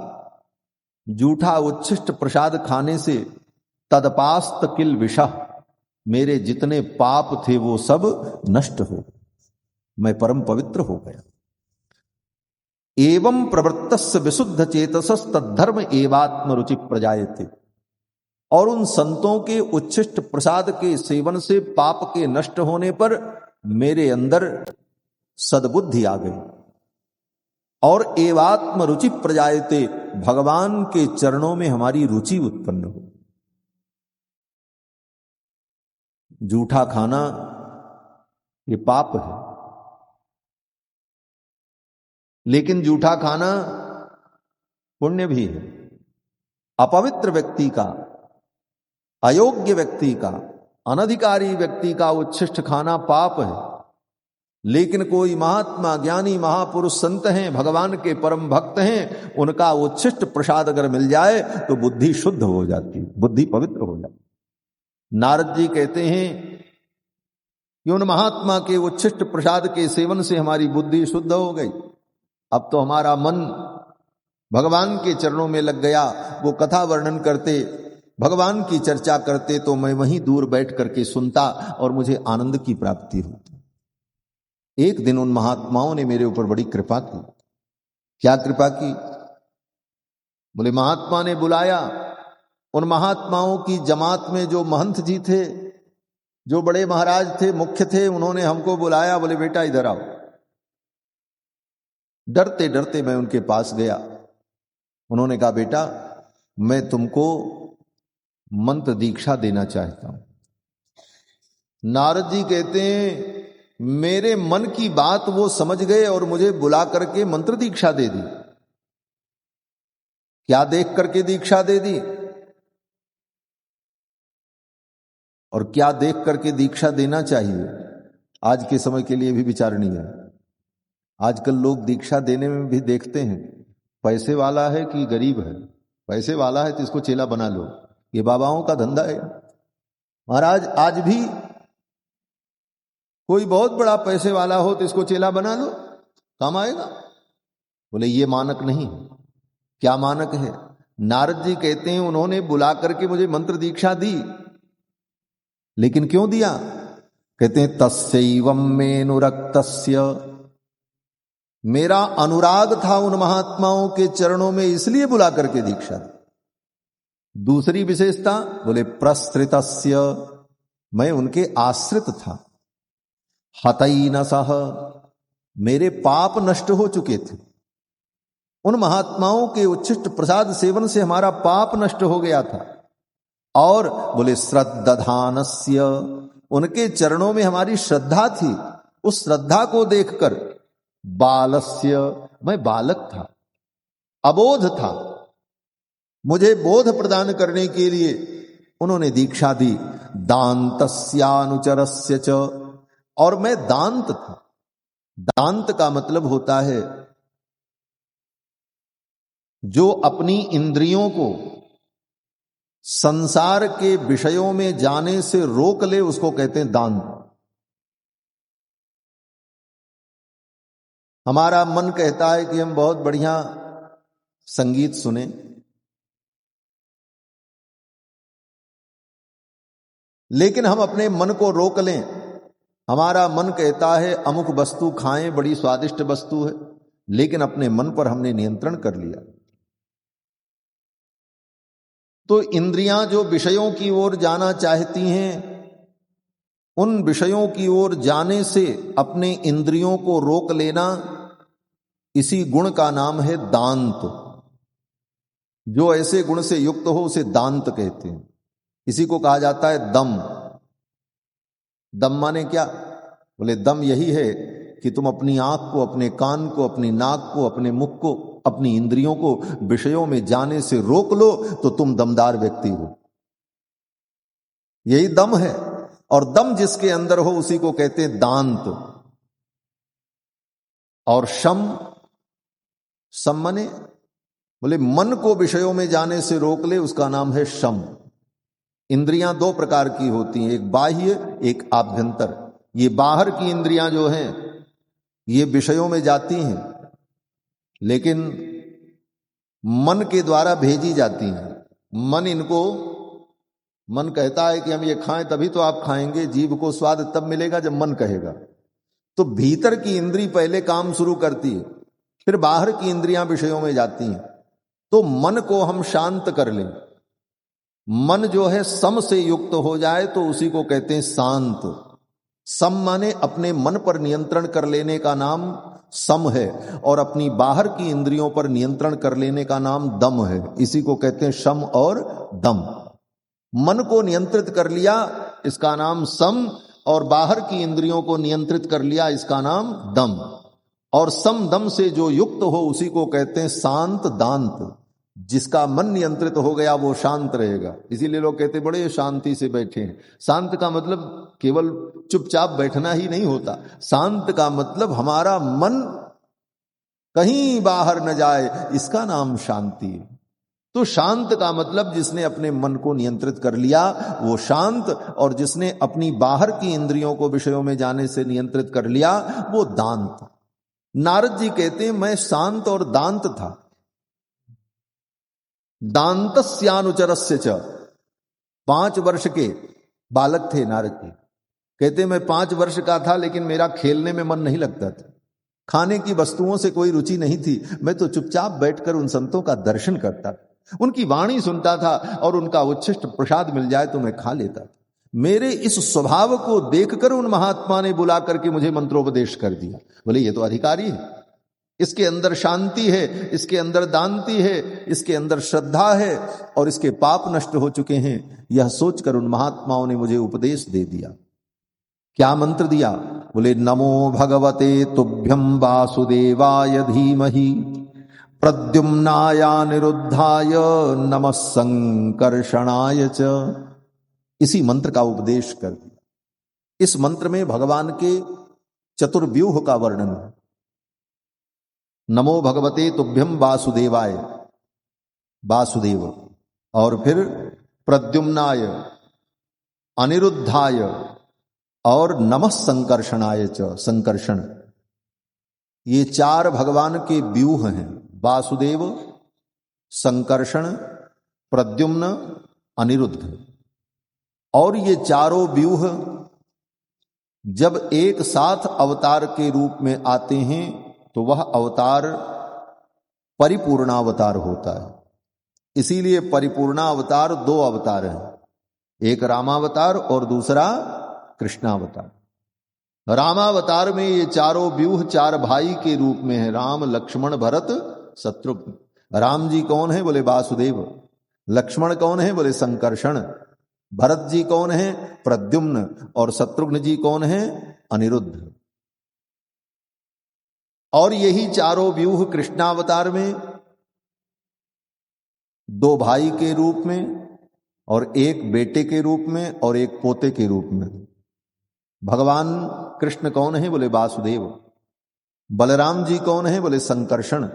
जूठा उच्छिष्ट प्रसाद खाने से तदपास्त किल्बिषः, मेरे जितने पाप थे वो सब नष्ट हो, मैं परम पवित्र हो गया। एवं प्रवृत्तस्य विशुद्ध चेतसस् तद्धर्म एवात्म रुचि प्रजायते। और उन संतों के उच्छिष्ट प्रसाद के सेवन से पाप के नष्ट होने पर मेरे अंदर सद्बुद्धि आ गई और एवात्म रुचि प्रजायते, भगवान के चरणों में हमारी रुचि उत्पन्न हो। जूठा खाना ये पाप है, लेकिन जूठा खाना पुण्य भी है। अपवित्र व्यक्ति का, अयोग्य व्यक्ति का, अनधिकारी व्यक्ति का उच्छिष्ट खाना पाप है, लेकिन कोई महात्मा, ज्ञानी, महापुरुष, संत हैं, भगवान के परम भक्त हैं, उनका उच्छिष्ट प्रसाद अगर मिल जाए तो बुद्धि शुद्ध हो जाती, बुद्धि पवित्र हो जाती। नारद जी कहते हैं कि उन महात्मा के उच्छिष्ट प्रसाद के सेवन से हमारी बुद्धि शुद्ध हो गई। अब तो हमारा मन भगवान के चरणों में लग गया। वो कथा वर्णन करते, भगवान की चर्चा करते तो मैं वहीं दूर बैठ करके सुनता और मुझे आनंद की प्राप्ति होती। एक दिन उन महात्माओं ने मेरे ऊपर बड़ी कृपा की। क्या कृपा की? बोले महात्मा ने बुलाया। उन महात्माओं की जमात में जो महंत जी थे, जो बड़े महाराज थे, मुख्य थे, उन्होंने हमको बुलाया। बोले बेटा इधर आओ। डरते डरते मैं उनके पास गया। उन्होंने कहा बेटा मैं तुमको मंत्र दीक्षा देना चाहता हूं। नारद जी कहते हैं मेरे मन की बात वो समझ गए और मुझे बुला करके मंत्र दीक्षा दे दी। क्या देख करके दीक्षा दे दी और क्या देख करके दीक्षा देना चाहिए? आज के समय के लिए भी विचारणीय है। आजकल लोग दीक्षा देने में भी देखते हैं पैसे वाला है कि गरीब है। पैसे वाला है तो इसको चेला बना लो, ये बाबाओं का धंधा है। महाराज आज भी कोई बहुत बड़ा पैसे वाला हो तो इसको चेला बना लो, काम आएगा। बोले ये मानक नहीं है। क्या मानक है? नारद जी कहते हैं उन्होंने बुला करके मुझे मंत्र दीक्षा दी, लेकिन क्यों दिया? कहते हैं तस्यैवं मेनुरक्तस्य, मेरा अनुराग था उन महात्माओं के चरणों में, इसलिए बुला करके दीक्षा दी। दूसरी विशेषता बोले प्रसृतस्य, मैं उनके आश्रित था। हतैनसः, मेरे पाप नष्ट हो चुके थे। उन महात्माओं के उच्छिष्ट प्रसाद सेवन से हमारा पाप नष्ट हो गया था। और बोले श्रद्धानस्य, उनके चरणों में हमारी श्रद्धा थी। उस श्रद्धा को देखकर बालस्य, मैं बालक था, अबोध था, मुझे बोध प्रदान करने के लिए उन्होंने दीक्षा दी। दान्तस्यानुचरस्य च, और मैं दांत था। दांत का मतलब होता है जो अपनी इंद्रियों को संसार के विषयों में जाने से रोक ले, उसको कहते हैं दांत। हमारा मन कहता है कि हम बहुत बढ़िया संगीत सुने, लेकिन हम अपने मन को रोक लें। हमारा मन कहता है अमुक वस्तु खाएं, बड़ी स्वादिष्ट वस्तु है, लेकिन अपने मन पर हमने नियंत्रण कर लिया। तो इंद्रियां जो विषयों की ओर जाना चाहती हैं, उन विषयों की ओर जाने से अपने इंद्रियों को रोक लेना, इसी गुण का नाम है दांत। जो ऐसे गुण से युक्त हो उसे दांत कहते हैं। इसी को कहा जाता है दम। दम माने क्या? बोले दम यही है कि तुम अपनी आंख को, अपने कान को, अपनी नाक को, अपने मुख को, अपनी इंद्रियों को विषयों में जाने से रोक लो तो तुम दमदार व्यक्ति हो। यही दम है। और दम जिसके अंदर हो उसी को कहते हैं दांत। और शम, शम माने बोले मन को विषयों में जाने से रोक ले, उसका नाम है शम। इंद्रियां दो प्रकार की होती हैं, एक बाह्य, एक आभ्यंतर। ये बाहर की इंद्रियां जो हैं ये विषयों में जाती हैं, लेकिन मन के द्वारा भेजी जाती हैं। मन कहता है कि हम ये खाएं तभी तो आप खाएंगे, जीभ को स्वाद तब मिलेगा जब मन कहेगा। तो भीतर की इंद्री पहले काम शुरू करती है, फिर बाहर की इंद्रियां विषयों में जाती हैं। तो मन को हम शांत कर लें, मन जो है सम से युक्त हो जाए तो उसी को कहते हैं शांत। सम माने अपने मन पर नियंत्रण कर लेने का नाम सम है, और अपनी बाहर की इंद्रियों पर नियंत्रण कर लेने का नाम दम है। इसी को कहते हैं शम और दम। मन को नियंत्रित कर लिया, इसका नाम सम, और बाहर की इंद्रियों को नियंत्रित कर लिया, इसका नाम दम। और सम दम से जो युक्त हो उसी को कहते हैं शांत दांत। जिसका मन नियंत्रित हो गया वो शांत रहेगा। इसीलिए लोग कहते बड़े शांति से बैठे हैं। शांत का मतलब केवल चुपचाप बैठना ही नहीं होता। शांत का मतलब हमारा मन कहीं बाहर न जाए, इसका नाम शांति है। तो शांत का मतलब जिसने अपने मन को नियंत्रित कर लिया वो शांत, और जिसने अपनी बाहर की इंद्रियों को विषयों में जाने से नियंत्रित कर लिया वो दांत। नारद जी कहते हैं मैं शांत और दांत था। दांतस्यानुचरस्य च, 5 वर्ष के बालक थे नारद जी। कहते मैं 5 वर्ष का था, लेकिन मेरा खेलने में मन नहीं लगता था, खाने की वस्तुओं से कोई रुचि नहीं थी। मैं तो चुपचाप बैठकर उन संतों का दर्शन करता था, उनकी वाणी सुनता था, और उनका उच्छिष्ट प्रसाद मिल जाए तो मैं खा लेता था। मेरे इस स्वभाव को देखकर उन महात्मा ने बुला करके मुझे मंत्रोपदेश कर दिया। बोले ये तो अधिकारी है, इसके अंदर शांति है, इसके अंदर दांति है, इसके अंदर श्रद्धा है, और इसके पाप नष्ट हो चुके हैं। यह सोचकर उन महात्माओं ने मुझे उपदेश दे दिया। क्या मंत्र दिया? बोले नमो भगवते तुभ्यं वासुदेवाय धीमहि प्रद्युम्नाय निरुद्धाय नमः संकर्षणाय च। इसी मंत्र का उपदेश कर दिया। इस मंत्र में भगवान के चतुर्व्यूह का वर्णन है। नमो भगवते तुभ्यम वासुदेवाय, वासुदेव, और फिर प्रद्युम्नाय, अनिरुद्धाय, और नमः संकर्षणाय च, संकर्षण। ये चार भगवान के व्यूह हैं, वासुदेव, संकर्षण, प्रद्युम्न, अनिरुद्ध। और ये चारों व्यूह जब एक साथ अवतार के रूप में आते हैं तो वह अवतार परिपूर्णावतार होता है। इसीलिए परिपूर्णावतार दो अवतार हैं, एक रामावतार और दूसरा कृष्णावतार। रामावतार में ये चारों व्यूह चार भाई के रूप में है, राम, लक्ष्मण, भरत, शत्रुघ्न। राम जी कौन है? बोले वासुदेव। लक्ष्मण कौन है? बोले संकर्षण। भरत जी कौन है? प्रद्युम्न। और शत्रुघ्न जी कौन है? अनिरुद्ध। और यही चारों व्यूह कृष्णावतार में दो भाई के रूप में, और एक बेटे के रूप में, और एक पोते के रूप में। भगवान कृष्ण कौन है? बोले वासुदेव। बलराम जी कौन है? बोले संकर्षण।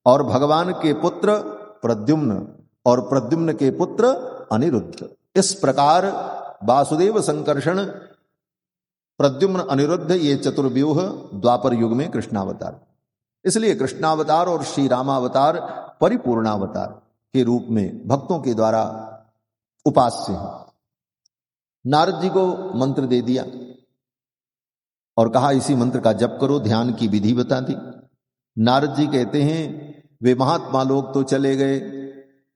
और भगवान के पुत्र प्रद्युम्न, और प्रद्युम्न के पुत्र अनिरुद्ध। इस प्रकार वासुदेव, संकर्षण, प्रद्युम्न, अनिरुद्ध, ये चतुर्व्यूह द्वापर युग में कृष्णावतार। इसलिए कृष्णावतार और श्री रामावतार परिपूर्णावतार के रूप में भक्तों के द्वारा उपास्य हैं। नारद जी को मंत्र दे दिया और कहा इसी मंत्र का जप करो, ध्यान की विधि बता दी। नारद जी कहते हैं वे महात्मा लोग तो चले गए,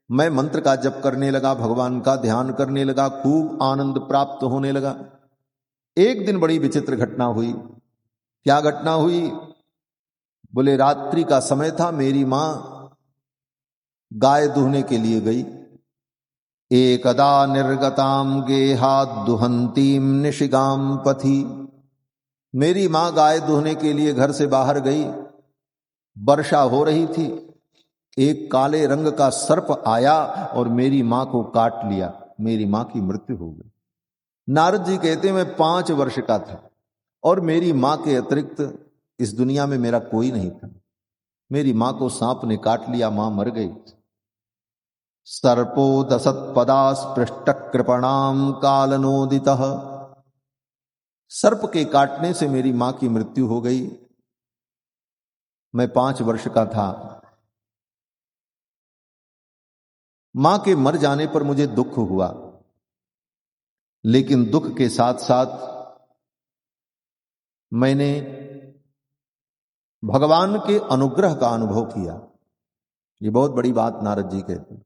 मैं मंत्र का जप करने लगा, भगवान का ध्यान करने लगा, खूब आनंद प्राप्त होने लगा। एक दिन बड़ी विचित्र घटना हुई। क्या घटना हुई? बोले रात्रि का समय था, मेरी मां गाय दुहने के लिए गई। एकदा निर्गताम गेहाद दुहंतीम निशिगाम पथि। मेरी मां गाय दुहने के लिए घर से बाहर गई, वर्षा हो रही थी। एक काले रंग का सर्प आया और मेरी मां को काट लिया, मेरी मां की मृत्यु हो गई। नारद जी कहते मैं 5 वर्ष का था और मेरी मां के अतिरिक्त इस दुनिया में मेरा कोई नहीं था। मेरी मां को सांप ने काट लिया, मां मर गई। सर्पो दशत्पदा स्पृष्ट कृपणाम कालनोदितः। सर्प के काटने से मेरी मां की मृत्यु हो गई। मैं 5 वर्ष का था। मां के मर जाने पर मुझे दुख हुआ, लेकिन दुख के साथ साथ मैंने भगवान के अनुग्रह का अनुभव किया। ये बहुत बड़ी बात नारद जी कहते हैं।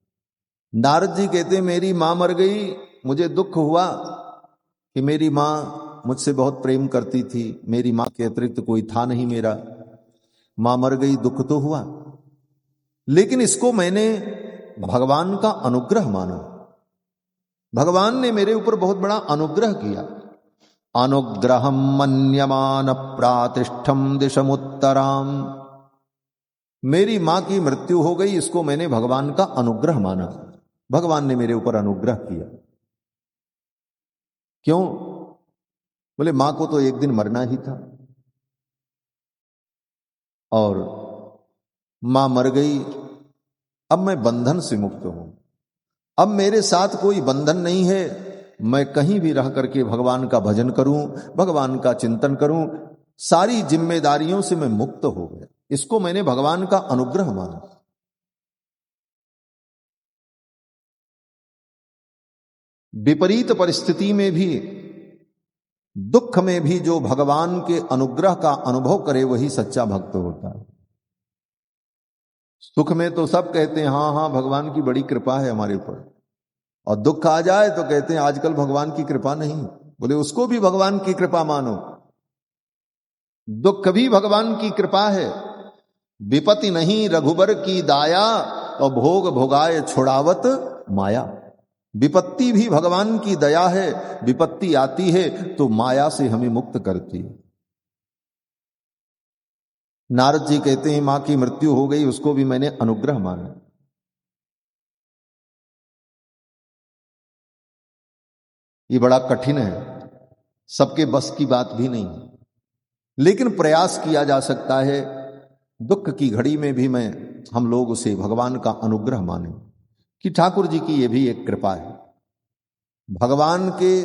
नारद जी कहते मेरी मां मर गई, मुझे दुख हुआ कि मेरी मां मुझसे बहुत प्रेम करती थी, मेरी मां के अतिरिक्त कोई था नहीं मेरा। मां मर गई, दुख तो हुआ, लेकिन इसको मैंने भगवान का अनुग्रह माना। भगवान ने मेरे ऊपर बहुत बड़ा अनुग्रह किया। अनुग्रहम मन्यमान प्रातिष्ठम दिशमुत्तराम। मेरी मां की मृत्यु हो गई, इसको मैंने भगवान का अनुग्रह माना। भगवान ने मेरे ऊपर अनुग्रह किया। क्यों? बोले मां को तो एक दिन मरना ही था और मां मर गई, अब मैं बंधन से मुक्त हूं। अब मेरे साथ कोई बंधन नहीं है, मैं कहीं भी रह करके भगवान का भजन करूं, भगवान का चिंतन करूं, सारी जिम्मेदारियों से मैं मुक्त हो गया। इसको मैंने भगवान का अनुग्रह माना। विपरीत परिस्थिति में भी, दुख में भी जो भगवान के अनुग्रह का अनुभव करे वही सच्चा भक्त होता है। सुख में तो सब कहते हैं हां हां भगवान की बड़ी कृपा है हमारे ऊपर, और दुख आ जाए तो कहते हैं आजकल भगवान की कृपा नहीं। बोले उसको भी भगवान की कृपा मानो, दुख भी भगवान की कृपा है। विपत्ति नहीं रघुबर की दाया, और भोग भोगाए छुड़ावत माया। विपत्ति भी भगवान की दया है, विपत्ति आती है तो माया से हमें मुक्त करती है। नारद जी कहते हैं मां की मृत्यु हो गई, उसको भी मैंने अनुग्रह माना। ये बड़ा कठिन है। सबके बस की बात भी नहीं, लेकिन प्रयास किया जा सकता है। दुख की घड़ी में भी हम लोग उसे भगवान का अनुग्रह माने कि ठाकुर जी की यह भी एक कृपा है। भगवान के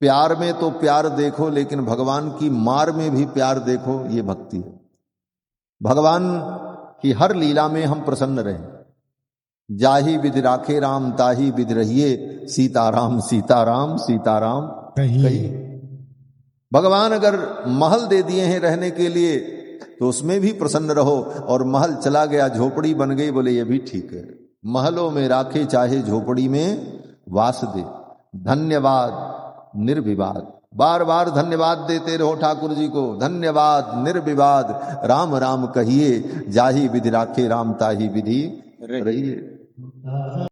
प्यार में तो प्यार देखो, लेकिन भगवान की मार में भी प्यार देखो, ये भक्ति है। भगवान की हर लीला में हम प्रसन्न रहें। जाही विधि राखे राम ताही विधि रहिए, सीताराम सीताराम सीताराम कहिए। भगवान अगर महल दे दिए हैं रहने के लिए तो उसमें भी प्रसन्न रहो, और महल चला गया झोपड़ी बन गई, बोले ये भी ठीक है। महलों में राखे चाहे झोपड़ी में वास दे, धन्यवाद निर्विवाद। बार बार धन्यवाद देते रहो ठाकुर जी को, धन्यवाद निर्विवाद, राम राम कहिए, जाही विधि राखे राम ताही विधि रहिए।